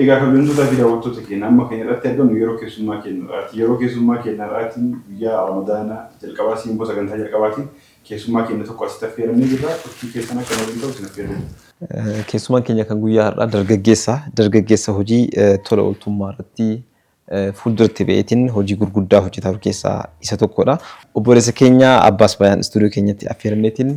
Egaa kabajamtoota fi daawwattoota keenya amma kan irratti argamu yeroo keessummaa keenyaati. Yeroo keessummaa keenyaarraatiin guyyaa Ramadaanaa jalqabaa simboo sagantaa jalqabaatiin keessummaa keenya tokko asitti affeeramnee jirra. Turtii keessan akka waliin ta'u isin affeerame. Keessummaan keenya kan guyyaa har'aa dargaggeessa hojii tola ooltummaa irratti fuulduratti ba'eetiin hojii gurguddaa hojjetaa keessaa isa tokkodha. Obboleessa keenya Abbaas Bayaan istuudiyoo keenyatti affeeramneetiin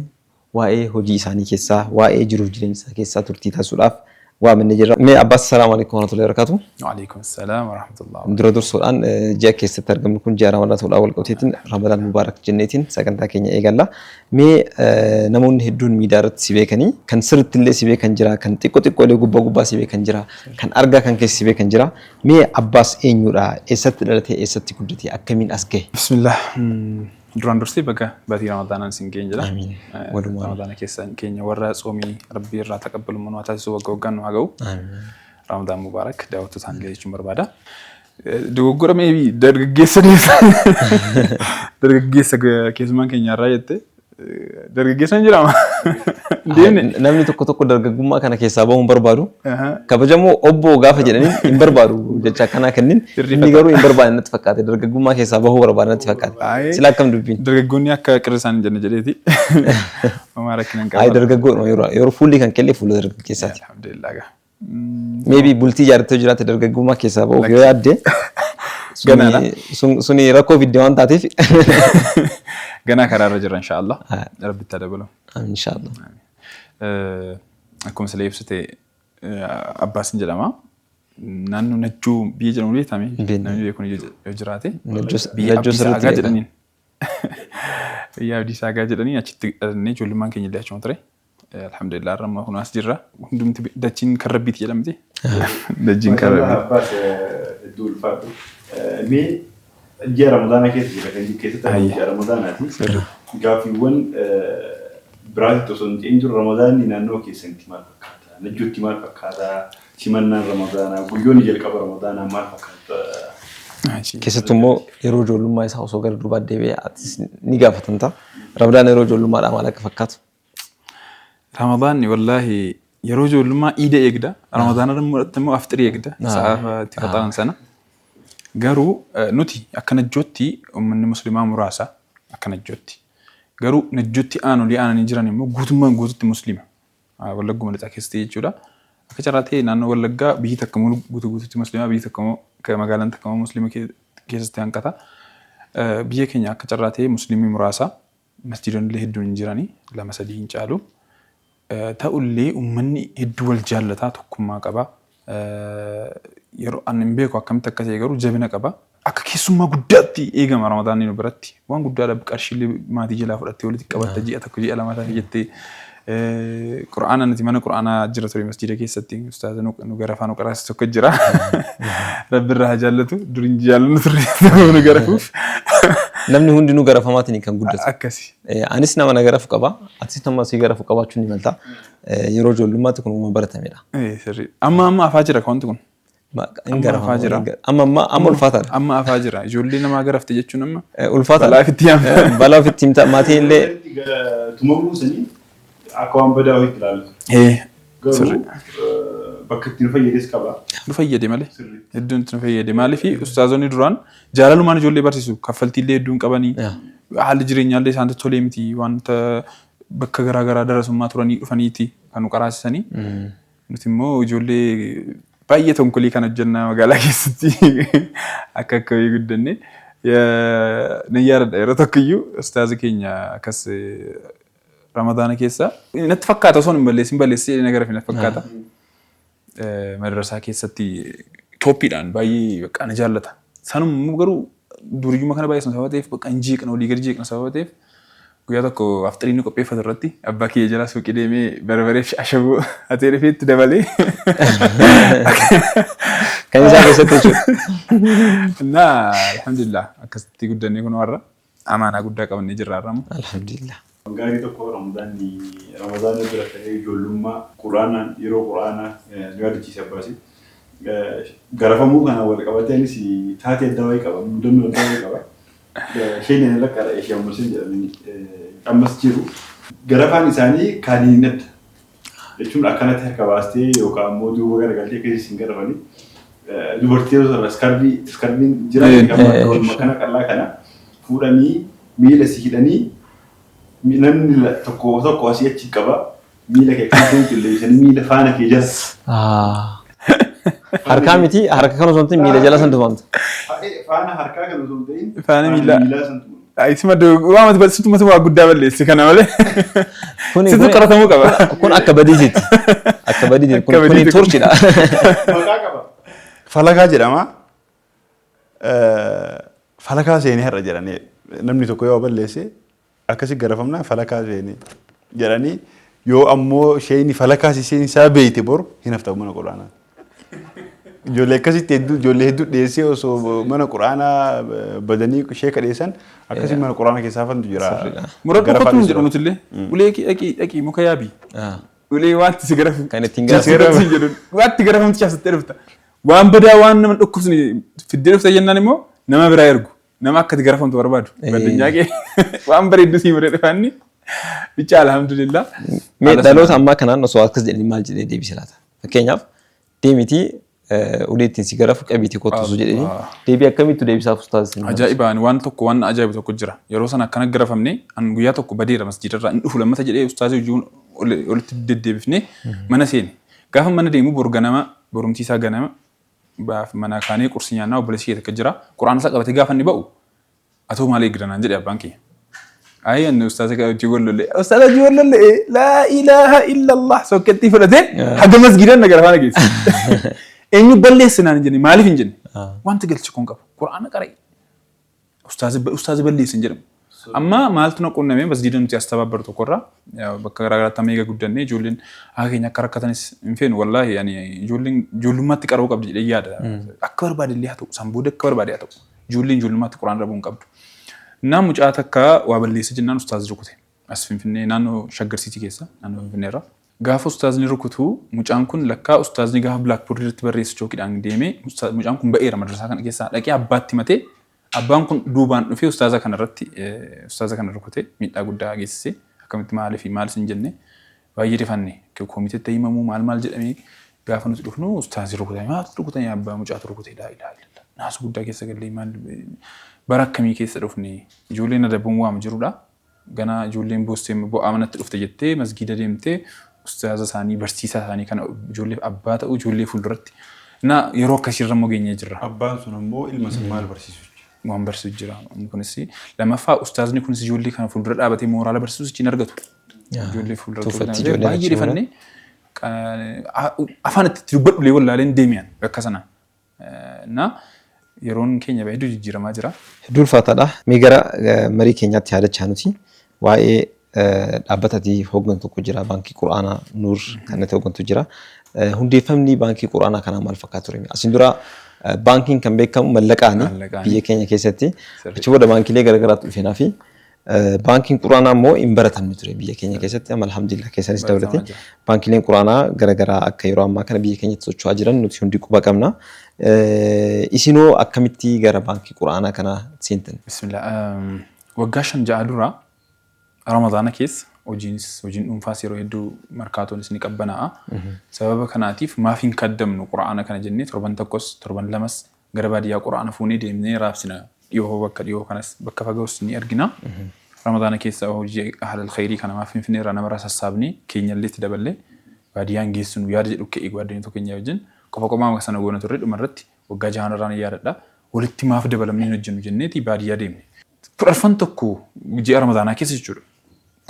waa'ee hojii isaanii keessaa waa'ee jiruuf jireenya isaa keessaa turtii taasisuudhaaf ومن نجرب مي عباس السلام عليكم ورحمة الله وبركاته. وعليكم السلام ورحمة الله. درودور سودان جاك يسترجم لكم جارا ولا تقول أول قوتين رمضان مبارك جنتين سكن تاكيني إيجالا مي نمون هدون ميدارت سبيكني كان سرت اللي سبيكن جرا كان تيكو تيكو اللي جوبا سبيكن جرا كان أرجع كان كيس سبيكن جرا مي عباس إنيورا إسات دلته إسات تكودتي أكمين أسكي. بسم الله. دران درسي بقى باتي رمضان سنكين جلا. آمين. رمضان كيسان كينيا ورا صومي ربي را تقبل من واتاسو وقوقان وهاجو. آمين. رمضان مبارك دعوة تانجلي جمبر بعدا. دوغورا ميبي درجيسة درجيسة كيسمان كينيا رايته درجيسة نجرام. namni tokko tokko dargaggummaa kana keessaa bahuun barbaadu kabajamoo obbo gaafa jedhanii hin barbaadu jecha kana kennin inni garuu hin barbaadne natti fakkaate dargaggummaa keessaa bahuu barbaada natti fakkaate sila akkam dubbiin dargaggoonni akka qirrisaan jenne jedheeti mamaa rakkinan qaba ay dargaggoon yeroo fuulli kan kelle fuula dargaggeessaati alhamdulillah maybe bultii jaartee jiraate dargaggummaa keessaa bahuu yoo yaadde suni rakkoo viidiyoo waan taateef ganaa karaarra jirra inshaallah rabbi tadabalu inshaallah akkuma sila ibsite Abbaas jedhama naannoo Najjoo biyya jedhamu beekame namni beekun yoo jiraate biyya Abdii Saagaa jedhaniin biyya Abdii Saagaa jedhaniin achitti dhalannee ijoollummaan keenya illee achuma ture alhamdulillah ramma kunaas jirra hundumti dachiin kan rabbiiti jedhamti dachiin kan rabbiiti Abbaas iddoo ulfaatu mee ji'a Ramadaana keessa jira kan keessatti ji'a Ramadaanaati gaaffiiwwan biraatti osoo hin ta'in jiru Ramadaanni naannoo keessatti maal fakkaata? Najjootti maal fakkaata? Simannaan Ramadaanaa guyyoonni jalqaba Ramadaanaa maal fakkaata? keessattuu immoo yeroo ijoollummaa isaa osoo gara duubaa deebi'ee ni gaafatan ta'a. Ramadaan yeroo ijoollummaadhaa maal akka fakkaatu? Ramadaanni wallaahi yeroo ijoollummaa iida eegda. Ramadaana immoo afxirii eegda. Sa'a itti faxaan sana. Garuu nuti akka Najjootti uummanni musliimaa muraasa akka Najjootti. Garuu Najjootti aanolii aananii jiran immoo guutummaan guututti musliima. Wallagguma lixaa keessatti jechuudha. Akka carraa ta'e naannoo Wallaggaa biyyi takka guututti musliima biyyi takka immoo magaalaan takka immoo musliima keessatti hanqata. Biyya keenya akka carraa ta'e musliimii muraasa masjiidonni hedduun hin jiranii lama sadii hin caalu. Ta'ullee uummanni hedduu wal jaallataa tokkummaa qaba. Yeroo ani hin beeku akkamitti akka ta'e garuu jabina qaba. Akka keessummaa guddaatti eegama Ramadaanni nu biratti waan guddaadha qarshiilee maatii jalaa fudhattee walitti qabatta ji'a tokko ji'a lama ta'a jettee Qur'aana nuti mana Qur'aanaa jira ture masjiida keessatti ustaaza nu gara afaan qaraas tokko jira Rabbi irraa jaallatu durin jaallannu ture nu garafuuf namni hundi nu garafamaatiin kan guddatu akkasi anis nama na garafu qaba atis nama si garafu qabaachuun ni malta yeroo ijoollummaatti kun uumama baratamedha sirrii amma afaa jira wanti kun afaa jira amma ulfaataadha amma afaa jira ijoollee namaa garafte jechuun amma ulfaataadha balaa ofitti yaamta balaa ofitti himta maatiin illee tumamuu sanii akka waan badaa ofitti ilaalu. Garuu bakka itti nu fayyades qaba. Nu fayyade malee hedduun nu fayyade maaliif ustaazonni duraan jaalalumaan ijoollee barsiisu kaffaltiillee hedduun qabanii haalli jireenyaallee isaanitti tolee miti wanta bakka garaagaraa darasummaa turanii dhufaniiti kan nu qaraasisanii nuti immoo ijoollee baay'ee tonkolii kan hojjannaa magaalaa keessatti akka guddanne nan yaadadha yeroo tokkiyyuu ustaazi keenya akkas Ramadaana keessa natti fakkaata osoo hin balleessin nagara fi natti fakkaata. Madrasaa keessatti Itoophiidhaan baay'ee bakka na jaallata. Sanummoo garuu duriyyuma kana baay'ee sababa ta'eef bakka hin jeeqna olii gadi jeeqna sababa ta'eef guyyaa tokko afxiriin qopheeffatu irratti abbaa kiyya jalaa suuqii deemee barbaree fi ashaboo atee rifeetti dabalee kan isaa keessatti jechuudha. Naa alhamdulillah akkasitti guddannee kun warra amaanaa guddaa qabannee jirra har'amu. Alhamdulillah. Gaarii tokko Ramadaana bira ta'ee ijoollummaa Quraanaan yeroo Quraanaa nu yaadachiise Abbaasi. Garafamuu kana wal qabateenis taatee adda wayii qaba mudannoo adda wayii qaba. Isheen inni lakkaadha ishee ammas jedhamanii ammas jiru. Garafaan isaanii kaaniin adda. jechuun akkanatti harka baastee yookaan immoo duuba garagaltee keessi hin garafanii dubartii yoo iskarbiin jiran kana qal'aa kana fuudhanii miila si hidhanii namni tokko asii achi qaba miila kee kan qilleensanii miila faana kee jala. Harkaa miti harka kan osoo hin miila jala santu wanta. Faana harkaa kan osoo hin ta'in faana miila santu. Isuma waa mata bal'isitu waa guddaa balleessi kana malee. Situ qoratamuu qaba. Kun akka badiisitti. Akka badiisitti kun turchidha. Maqaa qaba. Falakaa jedhama. Falakaa seenii har'a jedhanii namni tokko yoo balleesse akkasi garafamna falakaa seenii jedhanii yoo ammoo sheeyni falakaa seenii isaa beeyte bor hin haftamu mana quraanaa. Ijoollee akkasitti ijoollee hedduu dhiyeessee osoo mana quraanaa badanii sheeka dhiyeessan akkasii mana quraanaa keessaa fantu jira. Murad boqotu hin jedhu nuti illee ulee dhaqii muka yaabii. Ulee wanti si garafu kan ittiin garafu wanti garafamti chaasatti dhufta. Waan badaa waan nama dhukkubsni fiddee dhufta jennaan immoo nama biraa ergu nama akka itti garafamtu barbaadu. Baddinyaa kee waan bareeddu sii baree dhufaanni bicha alhamdulillah. Mee dhaloota ammaa kanaan osoo akkas jedhanii maal jedhee deebisa laata? Fakkeenyaaf deemitii ulee ittiin si garafu qabiitii kottusu jedhanii deebii akkamitti deebisaaf ustaazii? Ajaa'ibaan waan tokko waan ajaa'ibu tokko jira. Yeroo sana akkana garafamne an guyyaa tokko badeera masjiidarraa inni dhufu lammata jedhee ustaazii wajjin walitti deddeebifnee mana seene. Gaafa mana deemu bor ganama borumtiisaa ganama baaf mana kaanee qursi nyaannaa obboleessi kee takka jira. Quraana isaa qabatee gaafa inni ba'u atoo maal eegdanaan jedhe abbaan kiyya. Ayi annu ustaazii kan hojii wallolle. Ustaazii hojii wallolle laa ilaaha illallah sokkettii fudhatee haga masgiidaan na garafaa nageessi. Eenyu balleessinaan hin jenne maaliif hin jenne wanti galchi kun qabu quraana qara'e ustaazii balleessin jedhamu. Amma maaltu na qunnamee masjiida nuti as tabaabbaru tokkorraa bakka garaagaraatti amma eega guddannee ijoolleen haa keenya akka rakkatanis hin feenu wallaahi ijoollummaatti qara'uu qabdi jedhee yaada. Akka barbaade illee haa ta'u sanboode akka barbaade haa ta'u ijoollummaatti quraana dhabuu hin qabdu. Naan mucaa takka waa balleessa jennaan ustaazii rukute as Finfinnee naannoo Shaggarsiitii keessa naannoo Finfinneerra. Gaafa ustaazni rukutu mucaan kun lakkaa ustaazni gaafa blackboard irratti barreessu chookiidhaan deemee mucaan kun ba'eera madrasaa kana keessaa dhaqee abbaatti matee abbaan kun duubaan dhufee ustaaza kana rukutee miidhaa guddaa geessisee akkamitti maaliif hin jenne baay'ee rifanne koomiteetti himamuu maal jedhamee gaafa nuti dhufnu ustaazi rukutee maaltu rukutee abbaa mucaatu rukutee ilaalaa naasu guddaa keessa gallee maal bara akkamii keessa dhufne ijoolleen adabuun waamu jirudha ganaa ijoolleen boostee bo'aa manatti dhufte jettee masgiida deemtee ustaaza isaanii barsiisaa isaanii kana ijoollee abbaa ta'u ijoollee fuulduratti na yeroo akkasiirra immoo geenyee jirra. Abbaan sun immoo ilma isaa maal barsiisu? Waan barsiisu jira. Kunis lammaffaa ustaazni kunis ijoollee kana fuuldura dhaabatee mooraala barsiisu ichiin argatu. Ijoollee fuuldura baay'ee rifannee afaan itti dubbadhu lee wallaaleen deemiyan bakka sana. Na yeroon keenya baay'ee jijjiiramaa jira. Hedduu ulfaataadha. Mee gara marii keenyaatti yaadachaa nuti waa'ee dhaabbatati hooggantu tokko jira baankii quraanaa nuur kanatti hooggantu jira. Hundeeffamni baankii quraanaa kanaa maal fakkaatu ture? Asin dura baankiin kan beekamu mallaqaani biyya keenya keessatti achi booda baankiilee garaagaraatu dhufeenaa fi baankiin quraanaa immoo hin baratamne ture biyya keenya keessatti amma alhamdulillah keessanis dabalate baankiileen quraanaa garaagaraa akka yeroo ammaa kana biyya keenyatti socho'aa jiran nuti hundi quba qabna. Isinoo akkamitti gara baankii quraanaa kana seentan? Bismillah. Waggaa 5 ja'a dura Ramadaana keessa hojiin dhuunfaas yeroo hedduu markaatoonis ni qabbanaa'a. Sababa kanaatiif maaf hin kaddamnu quraana kana jennee torban tokkos torban lamas gara baadiyyaa quraana fuunee deemnee raabsina dhiyoo bakka dhiyoo kanas bakka fagaus ni argina. Ramadaana keessa hojii ahlal khayrii kana maaf Finfinneerraa nama sassaabnee keenyallee itti daballee baadiyyaan geessinu yaada jedhu ka'ee gaaddanii tokko keenya wajjin qofa sana goona turre dhumarratti waggaa 6 irraan yaadadha. Walitti maaf dabalamnee hojjennu jenneeti baadiyyaa deemne. Fudharfan tokko ji'a Ramadaanaa keessa jechuudha.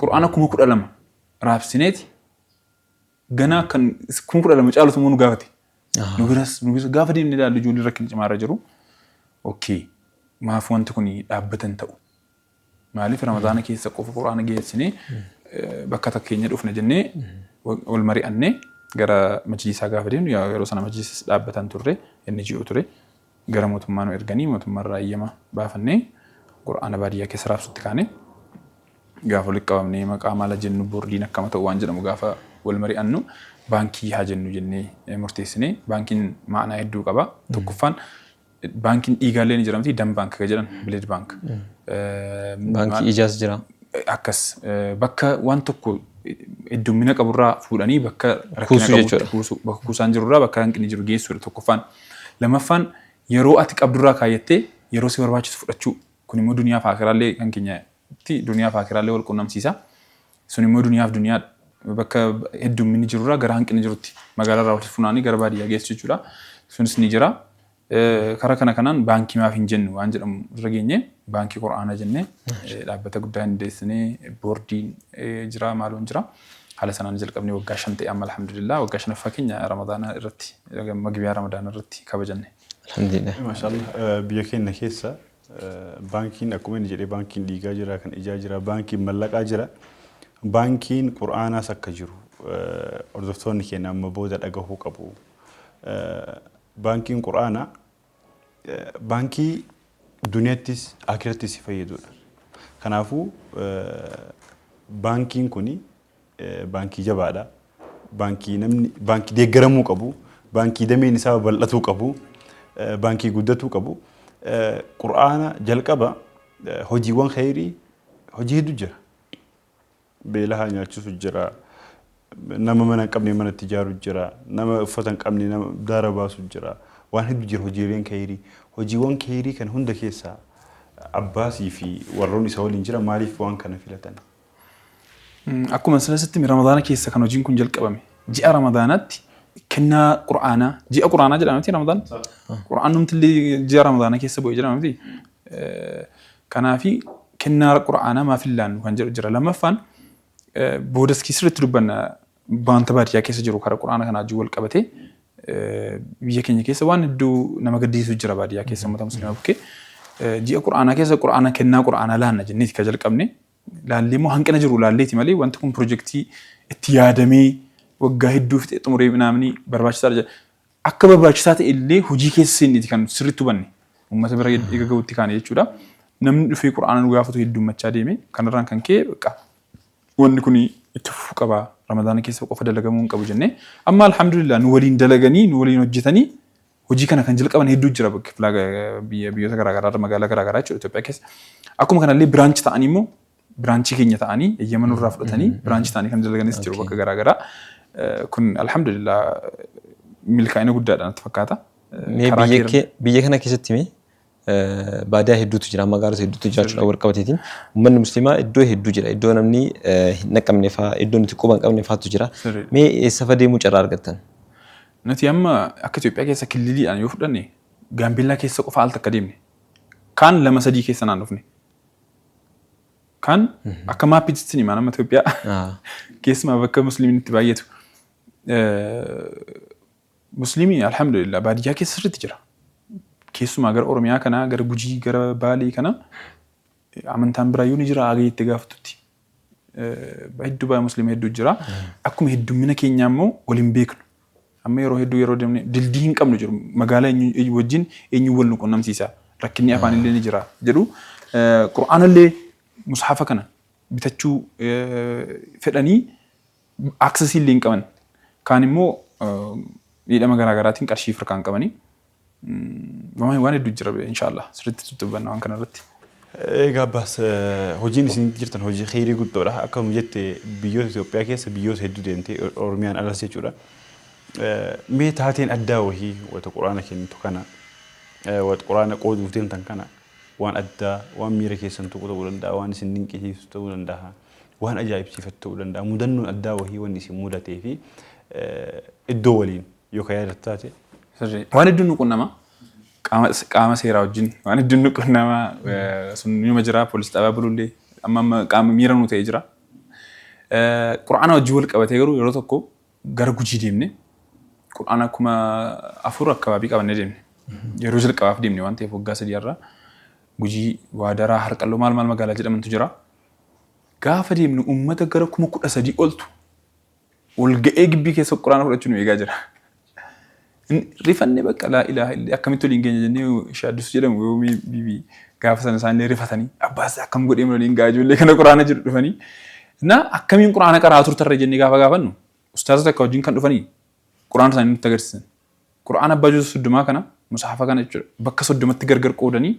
Quraana 12,000 raabsineeti ganaa kan 12,000 caalutu immoo nu gaafate. Nu biras gaafa deemnee ilaallu ijoollee rakkina cimaarra jiru. Okey maaf wanti kun dhaabbatan ta'u. Maaliif Ramadaana keessa qofa quraana geessinee bakka takkeenya dhufna jennee wal mari'annee gara majlisaa gaafa deemnu yeroo sana majlisas dhaabbatan turre inni ji'u ture gara mootummaa nu erganii mootummaarraa eeyyama baafannee quraana baadiyyaa keessa raabsutti kaane. Gaafa walitti qabamnee maqaa maala jennu boordiin akkama ta'u waan jedhamu gaafa wal mari'annu baankii haa jennu jennee murteessinee baankiin ma'anaa hedduu qaba. Tokkoffaan baankiin dhiigaallee ni jedhamti dam baank kan jedhan bileed baank. Baankii ijaas jira. Akkas bakka waan tokko heddumina qaburraa fuudhanii bakka rakkina qabutti kuusu bakka kuusaan jirurraa bakka hanqinni jiru geessuudha tokkoffaan. Lammaffaan yeroo ati qabdurraa kaayyattee yeroo si barbaachisu fudhachuu kun immoo duniyaa fi akiraallee kan keenyatti duniyaa fi akiraallee wal quunnamsiisa. Sun immoo duniyaa fi duniyaa bakka heddumminni jirurraa gara hanqinni jirutti magaalaa irraa walitti funaanii gara baadiyyaa geessu jechuudha. Sunis ni jira. Karaa kanaan baankii maaf hin jennu waan jedhamu irra geenye baankii Qur'aanaa jennee dhaabbata guddaa hundeessinee boordiin jira maaloon jira. Haala sanaan jalqabnee waggaa 5 ta'e amma alhamdulillah waggaa 5ffaa keenya Ramadaana irratti magbiyaa Ramadaana irratti kabajanne. Alhamdulillah. Maashaallah biyya keenya keessa baankiin akkuma inni jedhee baankiin dhiigaa jira kan ijaa jira baankiin mallaqaa jira. Baankiin Qur'aanaas akka jiru hordoftoonni keenya amma booda dhagahuu qabu. Baankiin Qur'aanaa baankii duniyaattis akirattis fayyadudha. Kanaafuu baankiin kuni baankii jabaadha. Baankii deeggaramuu qabu. Baankii dameen isaa bal'atuu qabu. Baankii guddatuu qabu. Qur'aana jalqaba hojiiwwan khayrii hojii hedduu jira. Beelahaa nyaachisuu jira. Nama mana hin qabne manatti ijaaruu jira. Nama uffata hin qabne nama daara baasuu jira. Waan hedduu jira hojiiwwan khayrii. Hojiiwwan khayrii kan hunda keessaa abbaasii fi warroonni isa waliin jira maaliif waan kana filatan? Akkuma salasitti Ramadaana keessa kan hojiin kun jalqabame. Ji'a Ramadaanaatti kennaa Qur'aanaa ji'a Qur'aanaa jedhamti Ramadaan. Qur'aan numtillee ji'a Ramadaana keessa bu'ee jedhamti. Kanaafi kennaa Qur'aanaa maaf ilaallu kan jedhu jira. Lammaffaan boodas keessatti dubbanna baanta baadiyyaa keessa jiru karaa Qur'aana kanaa wajjin wal qabatee biyya keenya keessa waan hedduu nama gaddisiisu jira baadiyyaa keessa uummata musliimaa bukkee. Ji'a Qur'aanaa keessa Qur'aana kennaa Qur'aanaa laanna jenneeti kan jalqabne. Laallee immoo hanqina jiru laalleeti malee wanti kun piroojeektii itti yaadamee waggaa hedduu fixee xumuree naamni barbaachisaa jira. Akka barbaachisaa ta'e illee hojii keessa seenneeti kan sirriitti hubanne uummata bira eega ga'utti kaane jechuudha. Namni dhufee Qur'aana nu gaafatu heddummachaa deeme kanarraan kan ka'e bakka wanni kun itti fufuu qaba Ramadaana keessa qofa dalagamuu hin qabu jennee amma alhamdulillah nu waliin dalaganii nu waliin hojjetanii hojii kana kan jalqaban hedduu jira biyyoota garaagaraa magaalaa garaagaraa jechuudha Itoophiyaa keessa. Akkuma kanallee biraanchi ta'anii immoo biraanchii keenya ta'anii eeyyama nurraa fudhatanii biraanchii ta'anii kan dalaganis jiru bakka garaagaraa. Kun alhamdulillah milkaa'ina guddaadha natti fakkaata. Biyya kana keessatti baadiyyaa hedduutu jira magaalota hedduutu jiraachuudhaan wal qabateetiin uummanni musliimaa iddoo hedduu jira iddoo namni hin naqamne fa'aa iddoo nuti quba hin qabne fa'aatu jira. Mee eessa fa'aa deemuu carraa argattan? Nuti amma akka Itoophiyaa keessa kililiidhaan yoo fudhanne Gaambeellaa keessa qofa al takka deemne kaan 2-3 keessa naan dhufne. Kan akka maappiitti ni nama Itoophiyaa keessumaa bakka musliimiin itti baay'atu. Musliimii alhamdulillah baadiyyaa keessa sirriitti jira. Keessumaa gara Oromiyaa kana gara Gujii gara Baalee kana amantaan biraayyuu ni jira agee itti gaafatutti. Hedduu baay'ee musliima hedduu jira. Akkuma heddummina keenyaa immoo waliin beeknu. Amma yeroo deemne dildii hin qabnu jiru. Magaalaa wajjin eenyu wal nu quunnamsiisa. Rakkinni afaan illee ni jira jedhu. Qur'aanallee mushafa kana bitachuu fedhanii aksesii illee hin qaban. Kaan immoo miidhama garaagaraatiin qarshii firkaan qabanii. Waan hedduu jira inshallah sirriitti dubbanna waan kana irratti. Egaa baas hojiin isin jirtan hojii khayrii guddaadha. Akkuma jette biyyoota Itoophiyaa keessa biyyoota hedduu deemtee Oromiyaan alas jechuudha. Mee taateen addaa wahii wata Qur'aana kennitu kana wata Qur'aana qooduuf deemtan kana waan addaa waan miira keessan tuqu ta'uu danda'a waan isin dinqisiisu ta'uu danda'a waan ajaa'ibsiifatu ta'uu danda'a mudannoon addaa wahii waan isin mudatee fi iddoo waliin yookaan yaadattaate. Waan hedduun nu qunnama qaama seeraa wajjin waan hedduun nu qunnama sun nima jira poolisii dhaabaa bulullee amma qaama miira nu ta'ee jira. Qur'aana wajjin wal qabatee garuu yeroo tokko gara Gujii deemne Qur'aana kuma 4 akkabaabii qabannee deemne. Yeroo jalqabaaf deemne waan ta'eef waggaa 3 irraa Gujii Waadaraa Harqalloo maal magaalaa jedhamantu jira. Gaafa deemnu uummata gara 13,000 oltu wal ga'ee gibbii keessa Qur'aana fudhachuun eegaa jira. Rifanne bakka laa ilaaha illa akkamitti waliin geenya jennee shaadus jedhamu yoo bibi gaafa sana isaanillee rifatanii abbaas akkam godhee waliin gaa ijoollee kana Qur'aana jedhu dhufanii. Na akkamiin Qur'aana qaraa turtarre jennee gaafa gaafannu ustaazota akka wajjin kan dhufanii Qur'aana isaanii nutti agarsiisan. Qur'aana abbaa juuza 30 kana mushafa kana jechuudha bakka 30tti gargar qoodanii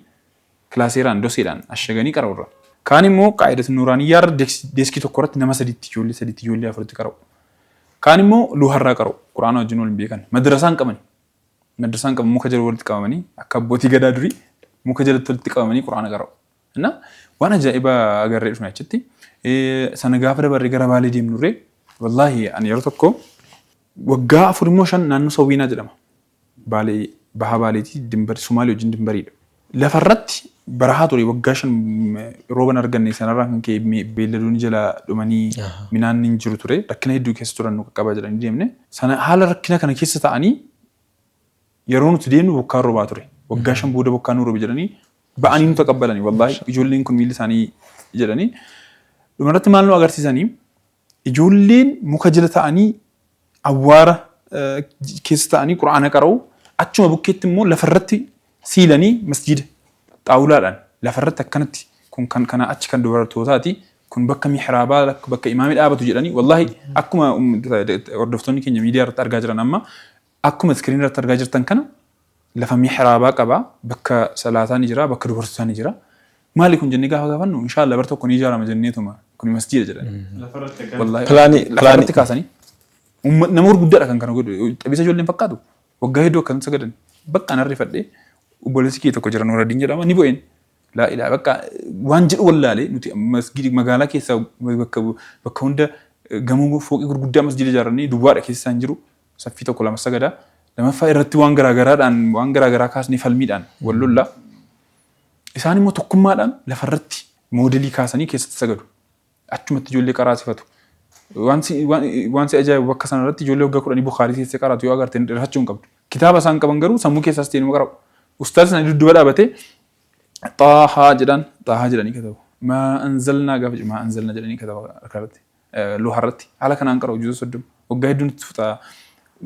kilaaseeraan doseedhaan ashaganii qarawurra. Kaan immoo qaa'idatu nuuraaniyyaa irra deeskii tokko irratti nama sadiitti ijoollee afuritti qara'u. Kaan immoo luharraa qara'u quraana wajjin waliin beekan. Madrasaan qaban muka jala walitti qabamanii akka abbootii gadaa durii muka jalatti walitti qabamanii quraana qara'u. Inna waan ajaa'ibaa agarree dhufna jechutti. Sana gaafa dabarree gara Baalee deemnurree wallaahi ani yeroo tokko waggaa 4 immoo 5 naannoo Sawwiinaa jedhama. Baalee baha Baaleetii dimbari Sumaalee wajjin dimbariidha. Lafarratti barahaa ture waggaa 5 rooban arganne sanarraa kan ka'e beelladoonni jala dhumanii midhaan hin jiru ture rakkina hedduu keessa turan nu qaqqabaa jedhanii deemne sana haala rakkina kana keessa ta'anii yeroo nuti deemnu bokkaan roobaa ture waggaa 5 booda bokkaan nu roobe jedhanii ba'anii nu taqabbalanii wallaahi ijoolleen kun miilli isaanii jedhanii dhumarratti maal nu agarsiisanii ijoolleen muka jala ta'anii awwaara keessa ta'anii quraana qara'u achuma bukkeetti immoo lafarratti siilanii masjida xaawulaadhaan lafarratti akkanatti kun kana achi kan dubartootaati kun bakka mihraabaa bakka imaamii dhaabatu jedhanii wallaahi akkuma hordoftoonni keenya miidiyaa irratti argaa jiran amma akkuma iskiriin irratti argaa jirtan kana lafa mihraabaa qaba bakka salaataa ni jira bakka dubartootaa ni jira maali kun jennee gaafa gaafannu inshaallah bar tokko ni ijaarama jenneetuma kun masjida jedhanii wallaahi lafarratti kaasanii nama gurguddaadha kan kana godhu xabisa ijoolleen fakkaatu waggaa hedduu akkan sagadan bakka narrifadhee obboleessi kee tokko jiran waradiin jedhama ni bo'een laa ilaa bakka waan jedhu wallaalee nuti masjidi magaalaa keessa bakka hunda gamoo fooqii gurguddaa masjida ijaaranii duwwaadha keessa isaan jiru saffii tokko lama sagadaa lamaffaa irratti waan garaagaraa kaasnee falmiidhaan wal lollaa isaan immoo tokkummaadhaan lafarratti moodelii kaasanii keessatti sagadu achumatti ijoollee qaraasifatu waan si ajaa'ibu bakka sanarratti ijoollee waggaa 10 Bukaarii keessatti qaraatu yoo agarteen dhirhachuu hin qabdu kitaaba isaan qaban garuu sammuu keessaas ta'e nima qara'u ustaaz sana dudduba dhaabatee xaahaa jedhanii katabu maa anzalnaa gaafa maa anzalna jedhanii katabu harkarratti luharratti haala kanaan qara'u juuza 30 waggaa hedduu nutti futaa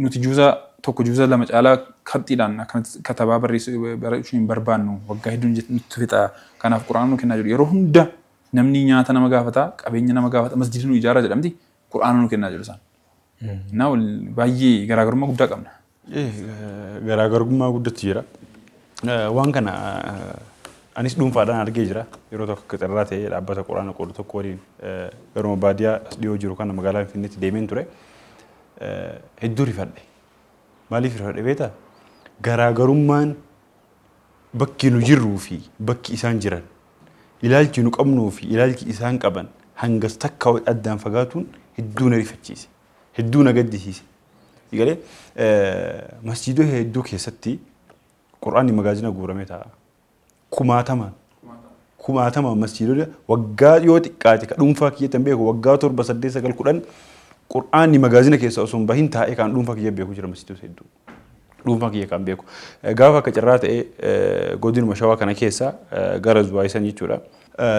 nuti juuza tokko juuza lama caalaa kaxxiidhaan akkanatti katabaa barreessuu hin barbaannu waggaa hedduu nutti fixaa kanaaf quraana nu kennaa jiru yeroo hunda namni nyaata nama gaafata qabeenya nama gaafata masjidni nu ijaara jedhamti quraana nu kennaa jiru isaan. Naa baay'ee garaagarummaa guddaa qabna. Garaagarummaa guddatu jira. Waan kana anis dhuunfaadhaan argee jira yeroo tokko qixarraa ta'ee dhaabbata quraana qooduu tokko waliin garuma baadiyyaa dhiyoo jiru kana magaalaa Finfinneetti deemeen ture hedduu rifadhe. Maaliif rifadhe beektaa? Garaagarummaan bakki nu jirruu fi bakki isaan jiran ilaalchi nu qabnuu fi ilaalchi isaan qaban hangas takka addaan fagaatuun hedduu na rifachiise hedduu na gaddisiise. Egalee masjiidota hedduu keessatti quraanni magaazina guuramee ta'a. Kumaatamaan masjiidota waggaa yoo xiqqaate ka dhuunfaa kiyyatan beeku waggaa 7 8 9 10 quraanni magaazina keessa osoo hin bahin taa'ee kan dhuunfaa kiyya beeku jira masjiidota hedduu. Dhuunfaa kiyya kan beeku. Gaafa akka carraa ta'ee godinuma shawaa kana keessa gara Zuwaayisan jechuudha.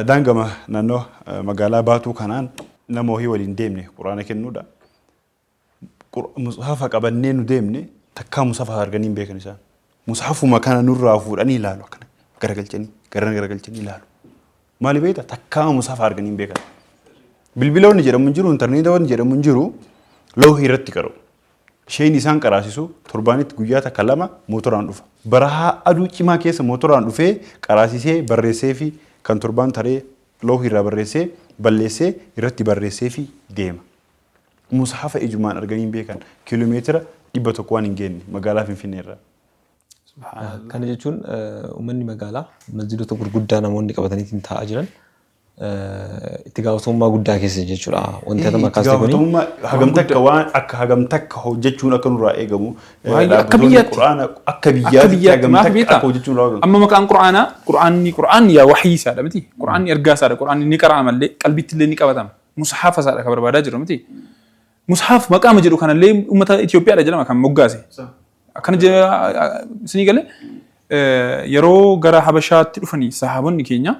Daangama naannoo magaalaa Baatuu kanaan nama wahii waliin deemne quraana kennuudha. Musaafa qabannee nu deemne takkaa musaafa arganii beekan isaan. Musaafuma kana nurraa fuudhanii ilaalu akkana garagalchanii ilaalu. Maali beektaa takkaa musaafa arganii beekan. Bilbiloonni jedhamu hin jiru intarneetoonni jedhamu hin jiru loohii irratti qara'u. Isheen isaan qaraasisu torbaanitti guyyaa takka 2 mootoraan dhufa. Barahaa aduu cimaa keessa mootoraan dhufee qaraasisee barreessee fi kan torbaan taree loohii irraa barreessee balleessee irratti barreessee fi deema. Musaafa ijumaan arganii beekan kiiloomeetira 100 waan hin geenye magaalaa Finfinnee irraa. Kana jechuun uummanni magaalaa masjiidota gurguddaa namoonni qabatanii taa'aa jiran itti gaafatamummaa guddaa keessa jechuudha. Wanti nama kaasee kuni hagamtakka waan akka hagamtakka hojjechuun akka nurraa eegamu akka biyyaatti hagamtakka akka hojjechuun nurraa eegamu. Amma maqaan quraanni yaa wahii isaadha miti. Quraanni ergaa isaadha. Quraanni ni qara'ama malee qalbiitti illee ni qabatama. Musaafa isaadha kan barbaadaa jiru miti. Musaaf maqaama jedhu kanallee uummata Itoophiyaadha jedhama kan moggaase. Akkana isinii galee yeroo gara Habashaatti dhufanii sahaabonni keenya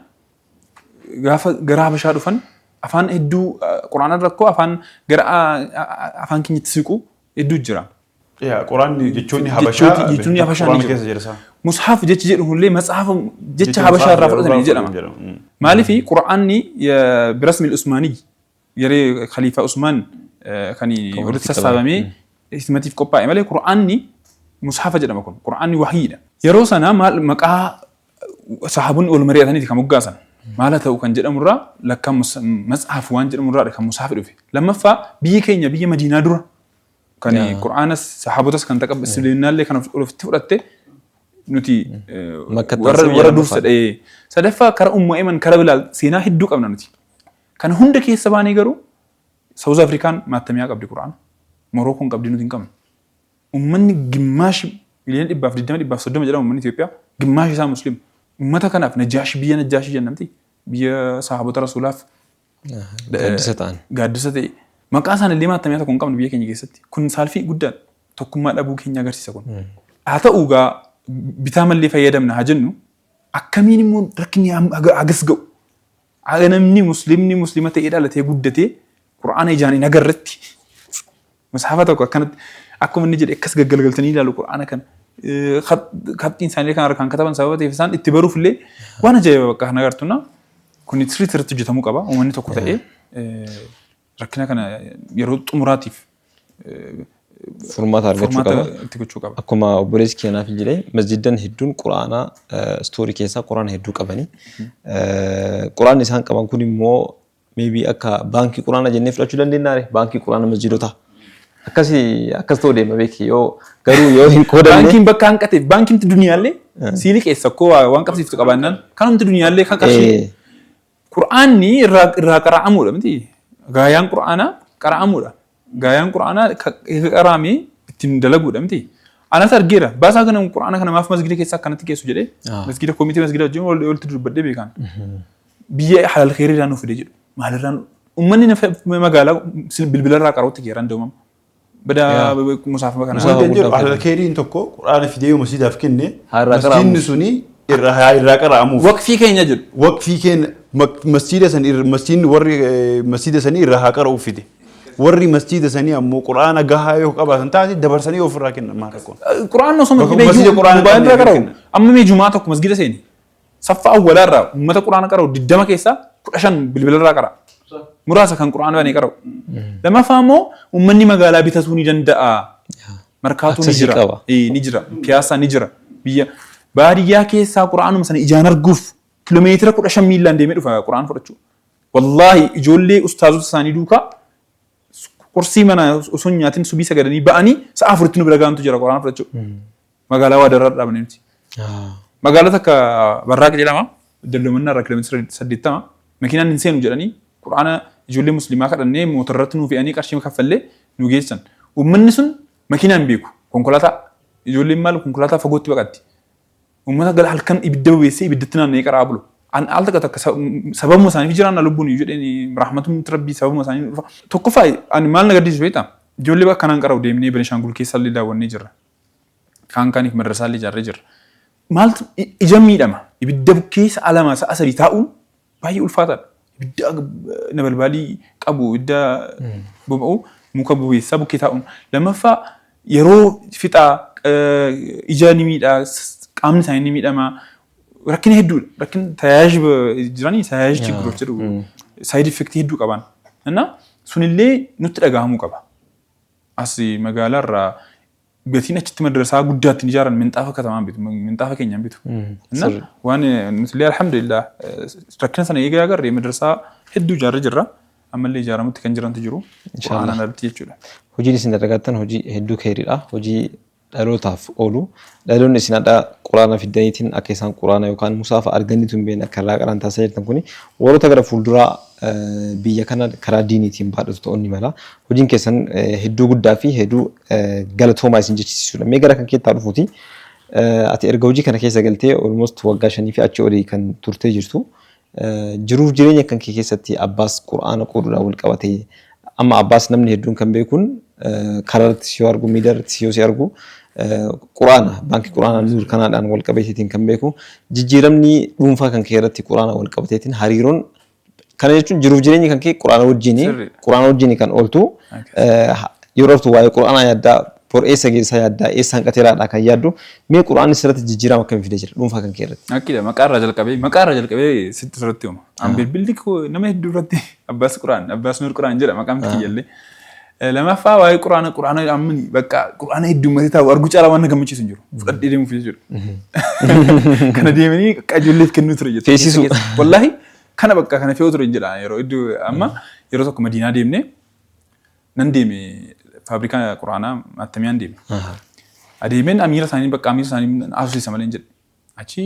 gaafa gara Habashaa dhufan afaan hedduu quraana rakkoo afaan gara afaan keenyatti siqu hedduu jira. Quraanni jechoonni Habashaa keessa jira. Musaaf jechi jedhu illee matsaafa jecha Habashaa irraa fudhatanii jedhama. Maaliif quraanni birasmil Usmaanii yeree Khaliifaa Usmaan kan walitti sassaabamee hikmatiif qophaa'e malee quraanni musaafa jedhama kun quraanni wahiidha. Yeroo sana maqaa sahaabonni ol mari'ataniiti kan moggaasan مالته وكان جد أمره لكم مصحف وان جد أمره لكم مصحف له لما فا بيه كينيا بيه مدينة درة كان القرآن الصحابة كان تقبل سلينا اللي كانوا في التفرقة نتي ورا دوس سدفا كرا أيمن كرا بلال سينا هدوك أمنا نتي كان هندك يسباني قرو ساوث أفريقيا ما تميا قبل القرآن موروكو قبل نتين كم جماش مليون إباف إباف صدام جرام أمني إثيوبيا جماش سام مسلم متى كان في نجاش جنمتي بيا صحابة رسول الله قادستان ما كان اللي ما تميا تكون كم نبيه كنيجي ستي كن سالفي جدا تكون ما أبوك هنيا قرسي سكون هذا أوجا بتعمل اللي في يدنا هجنو أكميني مو ركني أجس جو أنا مني مسلمة إيدا لتي جدتي قرآن يجاني نجرتي مسحفتك كانت أكو من نجد إكس جلجلتني لا القرآن كان خط إنسان اللي كان ركان كتابا سواه تفسان اتبارو في الليل وأنا جاي وقاه نجرتنا كنت تريد تجتمو كبا ومن تقطع ركنا كان يرد مراتب فرمات argachuu akkuma obboleessi keenyaaf jedhee masjidan hedduun quraana stoorii keessaa quraana hedduu qabani quraanni isaan qaban kun immoo maybe akka baankii quraana jennee fudhachuu dandeenya baankii quraana masjidoota akkas ta'uu deema beeki yoo garuu yoo hin qoodanne baankiin bakka hanqateef baankiin duniyaallee siilii keessa koo waan qabsiiftu qabaannaan kanumti duniyaallee kan qabsii quraanni irraa qara'amuudha miti gaayaan quraanaa qara'amuudha gaayaan quraanaa qaraamee ittiin dalaguudha miti anas argeera baasaa kana quraana kana maaf masgida keessa akkanatti keessu jedhee masgida koomitii masgida wajjin walitti dubbadhee beekan biyya halal khairirraa nuuf fide jedhu maalirraa ummanni magaalaa bilbilarraa qaruutti geeran deemam bada musaafa kana halal khairiin tokko quraana fidee masjidaaf kenne masjidni suni irraa qara'amuuf waqfii keenya jedhu waqfii keenya masjidni warri masjida sanii irraa qara'uuf fide warri masjida sanii ammoo quraana gahaa yoo qabaatan taate dabarsanii ofirraa kennan maal rakkoon quraanni osoo masjida quraana irraa qara'u amma mee jumaa tokko masjida seeni saffa awwalaarraa ummata quraana qara'u 20 keessaa 15 bilbilarraa qara'a muraasa kan quraana baanii qara'u lammaffaa ammoo ummanni magaalaa bitatuu ni danda'a markaatu ni jira piyaasaa ni jira biyya baadiyyaa keessaa quraanuma sana ijaan arguuf kiiloomeetira 15 miilaan deemee dhufa quraana fudhachuu wallaahi ijoollee ustaazota isaanii duukaa kursii mana osoo nyaatiin subii sagadanii ba'anii sa'a 4 nu bira gaantu jira quraana fudhachuu magaalaa waa darraa dhaabanii miti magaalaa takka barraaq jedhama dalloomanna irraa kiiloomeetira 80 makiinaan hin seenu jedhanii quraana ijoollee musliimaa kadhannee mootorratti nu fe'anii qarshii kaffallee nu geessan uummanni sun makiinaan beeku konkolaataa ijoolleen maal konkolaataa fagootti baqatti ummata gal halkan ibidda beessee ibiddatti naanna'ee qaraa bulu an al takka sababuma isaaniif jiraan lubbuun jedhanii rahmatum rabbii sababuma isaanii tokkoffaa ani maal nagaddiisu beektaa ijoollee bakka kanaan qara'u deemnee Benishaangul keessa illee daawwannee jirra kaan kaaniif madrasaa illee ijaarree jirra maaltu ija miidhama ibidda keessa alama sa'a sadii taa'uun baay'ee ulfaataadha ibidda nabalbaalii qabu ibidda boba'u muka bu'eessaa bukkee taa'uun lammaffaa yeroo fixaa ija ni miidhaa qaamni isaanii ni miidhama rakkina hedduudha rakkina tajaajila jiranii tajaajila ችግሮች jedhu ሳይድ ኢፌክት hedduu qaban እና sunillee nutti dhagahamuu qaba as magaalaarraa gatiin achitti madrasaa guddaatti ni ijaaran minxaafa katamaan bitu minxaafa keenyaan bitu እና waan nutillee alhamdulillah rakkina sana eegaa agarree madrasaa hedduu ijaarree jirra ammallee ijaaramutti kan jirantu jiru quraana irratti jechuudha hojiin isin dalagatan hojii hedduu keeriidha hojii dhalootaaf oolu dhaloonni isin adda quraana fidaniitiin akka isaan quraana yookaan musaafa arganiitu hin beekne akka irraa qaran taasisaa jirtan kuni warroota gara fuulduraa biyya kana karaa diiniitiin baadhatu ta'uu ni mala hojiin keessan hedduu guddaa fi hedduu galatoomaa isin jechisiisudha mee gara kan keessaa dhufuuti ati erga hojii kana keessa galtee almost waggaa 5 fi achi olii kan turtee jirtu jiruuf jireenya kan keessatti abbaas quraana qoodudha wal qabatee amma abbaas namni hedduun kan beekuun karaatti si argu miidiyaatti si argu quraana baankii quraana nuur kanaadhaan wal qabateetiin kan beeku jijjiiramni dhuunfaa kan keessatti quraana wal qabateetiin hariiroon kana jechuun jiruuf jireenya kan kee quraana wajjin kan ooltu yeroo waa'ee quraana yaaddaa por eessa geessaa yaaddaa eessaan qateeraadhaa kan yaaddu mee quraanni sirratti jijjiirama akkam fidee jira dhuunfaa kan keessatti akkida maqaarraa jalqabee sitti sirratti uuma an bilbilli nama hedduu irratti abbaas nuur quraan jedha maqaan kiyyallee lamaffaa waa'ee quraana amni bakka quraana heddummatee taa'u argu caalaa waan gammachiisu hin jiru fudhadhee deemuuf jechuudha kana deemanii qajeelleef kennuu ture jechuudha feesisu wallaahi kana bakka kana fe'uu ture jedha yeroo iddoo amma yeroo tokko Madiinaa deemnee nan deeme faabrikaa quraanaa attamiyaan deeme. Adeemeen amiira isaanii bakka amiira isaanii asosiisa malee jedhe. Achi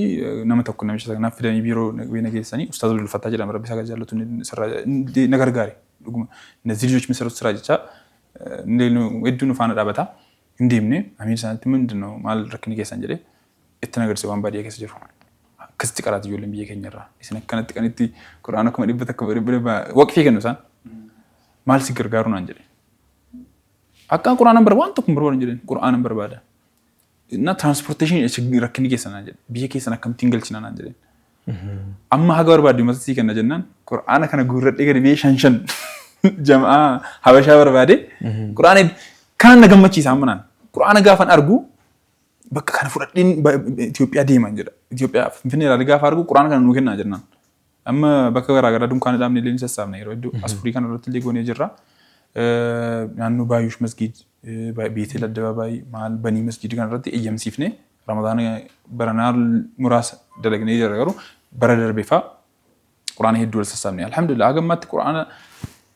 nama tokko namicha naaf fidanii biiroo weena geessanii ustaazoo Dulfataa jedhama rabbi isaa jaallatu na gargaare. Dhuguma እነዚህ ልጆች የሚሰሩት ስራ ጀቻ hedduun faana dhaabata hin deemne amiira isaaniitti ምንድን ነው maal rakkinni keessan jedhee itti nagarsiise waan baadiyyaa keessa jiru. Akkasitti qaraati ijoolleen biyya keenyarraa. Isin akkanatti kan itti quraana akkuma dhibbata akka dhibba waqfii kennu isaan maal si gargaaru naan jedhe. Akka quraanaan barbaadu waan tokko hin barbaadan jedheen quraanaan barbaada. Na transportation rakkinni keessan naan jedhe. Biyya keessan akkamittiin galchina naan jedheen. Amma haga barbaadu masasii kenna jennaan quraana kana guurradhee gadi biyya shan jamaa habashaa barbaade quraana kan na gammachiisa ammanaan. Quraana gaafan argu bakka kana fudhadheen Itoophiyaa deeman jedha. Itoophiyaa Finfinnee irraa gaafa argu quraana kana nuu kennaa jennaan. Amma bakka garaagaraa dunkaana dhaabnee illee ni sassaabna yeroo hedduu Asfurii kana irratti illee goonee jirra. Naannoo Baayush Masgiid Beetel Addabaabaayii maal banii masgiidii kana irratti eeyyamsiifnee Ramadaana baranaa muraasa dalagnee jirra garuu bara darbee fa'aa quraana hedduu wal sassaabne. Alhamdulillah hagammaatti quraana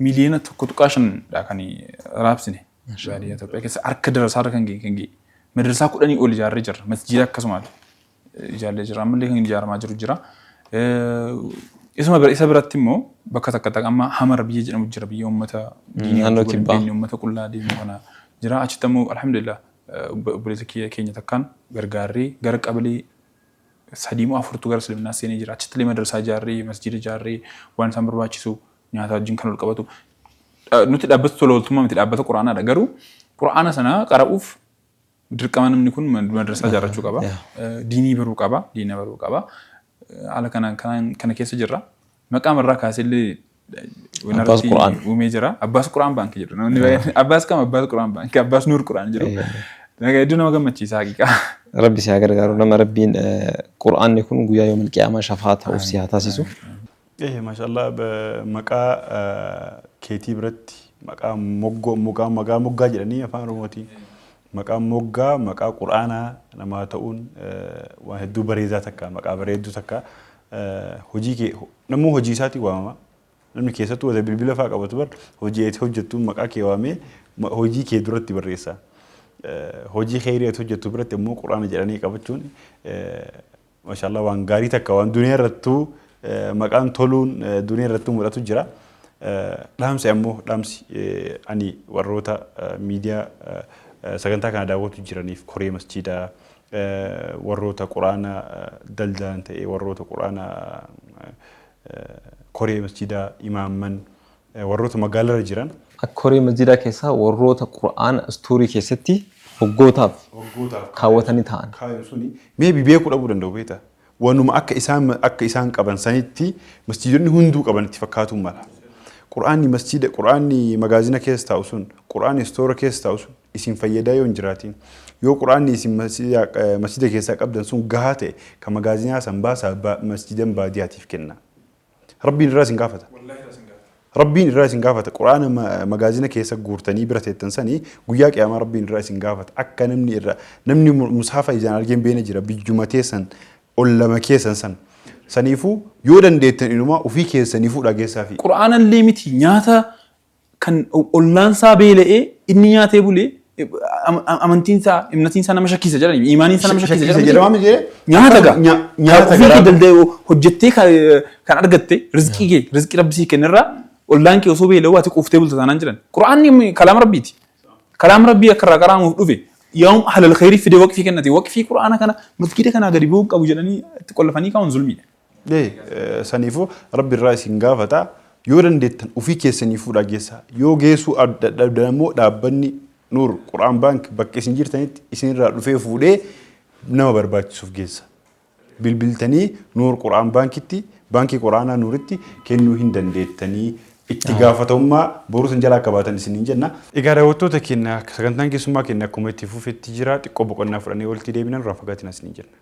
miliyoona tokko tuqaa shanidha kan raabsine. Baadiyyaa Itoophiyaa keessa harka darasaa irra kan ga'e. Madrasaa 10 ol ijaarree jirra. Masjiida akkasumas ijaarree jirra. Ammallee kan ijaaramaa jiru jira. Isa biratti immoo bakka takka amma Hamar biyya jedhamu jira. Biyya uummata diinii uummata qullaa deemu kana jira. Achitti immoo alhamdulillah obboleessa keenya takkaan gargaarree gara qabalee 3 moo 4 gara Islaaminaa seenee jira. Achitti illee madrasaa ijaarree masjiida ijaarree waan isaan barbaachisu nyaata wajjin kan ol qabatu. Nuti dhaabbata tola ooltummaa miti dhaabbata quraanaadha. Garuu quraana sana qara'uuf dirqama namni kun madrasaa ijaarrachuu qaba. Diinii baruu qaba. Diina baruu qaba. Haala kana keessa jirra. Maqaan irraa kaasellee Abbaas Quraan uumee jira. Abbaas Quraan baankii jedhu. Abbaas kam Abbaas Quraan baankii Abbaas Nuur Quraan jedhu. Hedduu nama gammachiisa haqiqa. Rabbi si haa gargaaru nama rabbiin quraanni kun guyyaa yoomil qiyaamaa shafaa ta'uuf si haa taasisu. Maashaallah maqaa keetii biratti maqaa moggaa jedhanii afaan Oromootiin maqaa moggaa maqaa quraanaa namaa ta'uun waan hedduu bareedaa takka maqaa bareedduu takka namuu hojii isaatii waamama. Namni keessattuu wada bilbila fa'aa qabatu bar hojii ati hojjettu maqaa kee waamee hojii kee duratti barreessa. Hojii kheyrii ati hojjettu biratti immoo quraana jedhanii qabachuun maashaallah waan gaarii takka waan duniyaa irrattuu maqaan toluun duniyaa irratti mul'atu jira. Dhaamsi ammoo dhaamsi ani warroota miidiyaa sagantaa kana daawwatu jiraniif koree masjiidaa warroota quraana daldalan ta'e warroota quraana koree masjiidaa imaamman warroota magaalarra jiran. Koree masjiidaa keessaa warroota quraana istoorii keessatti hoggootaaf kaawwatanii ta'an. Kaayyoon suni meebii beekuu dhabuu danda'u beektaa. Wanuma akka isaan qaban sanitti masjiidonni hunduu qaban itti fakkaatuun mala. Quraanni magaazina keessa taa'u sun quraanni istoora keessa taa'u sun isin fayyadaa yoo hin jiraatiin yoo quraanni isin masjiida keessaa qabdan sun gahaa ta'e kan magaazinaa san baasaa masjiidan baadiyyaatiif kenna. Rabbiin irraa isin gaafata. Rabbiin irraa isin gaafata. Quraana magaazina keessa guurtanii bira teettan sanii guyyaa qiyaamaa Rabbiin irraa isin gaafata. Akka namni musaafa ijaan argeen beena jira bijjumatee san ollama keessan san. Saniifuu yoo dandeettan inumaa ofii keessaniifuu dhageessaa fi. Quraana illee miti nyaata kan ollaansaa beela'ee inni nyaatee bulee amantiinsaa imnatiinsaa nama shakkisa jedhani imaaniinsaa nama shakkisa jedhani nyaata ofii daldee hojjettee kan argatte rizqii rabbi sii kennirraa ollaan kee osoo beela'uu ati quuftee bulta taanaan jedhan. Quraanni kalaama rabbiiti. Kalaama rabbii akka irraa qaraamuuf dhufe yoom halal khayrii fide waqfii kennate waqfii quraana kana masjiida kana gadi bu'uu qabu jedhanii itti qollafanii kaa'uun zulmiidha. Saniifuu rabbi irraa isin gaafata yoo dandeettan ofii keessaniifuu dhageessaa yoo geessuu adda immoo dhaabbanni Nuur Quraan Baank bakka isin jirtanitti isinirraa dhufee fuudhee nama barbaachisuuf geessa. Bilbiltanii Nuur Quraan Baankitti baankii quraanaa Nuuritti kennuu hin dandeettanii itti gaafatamummaa boruu san jalaa qabaatan isiniin jenna. Egaa daawwattoota keenya sagantaan keessummaa keenya akkuma itti fufetti jira xiqqoo boqonnaa fudhannee walitti deebinan irraa fagaatiin isiniin jenna.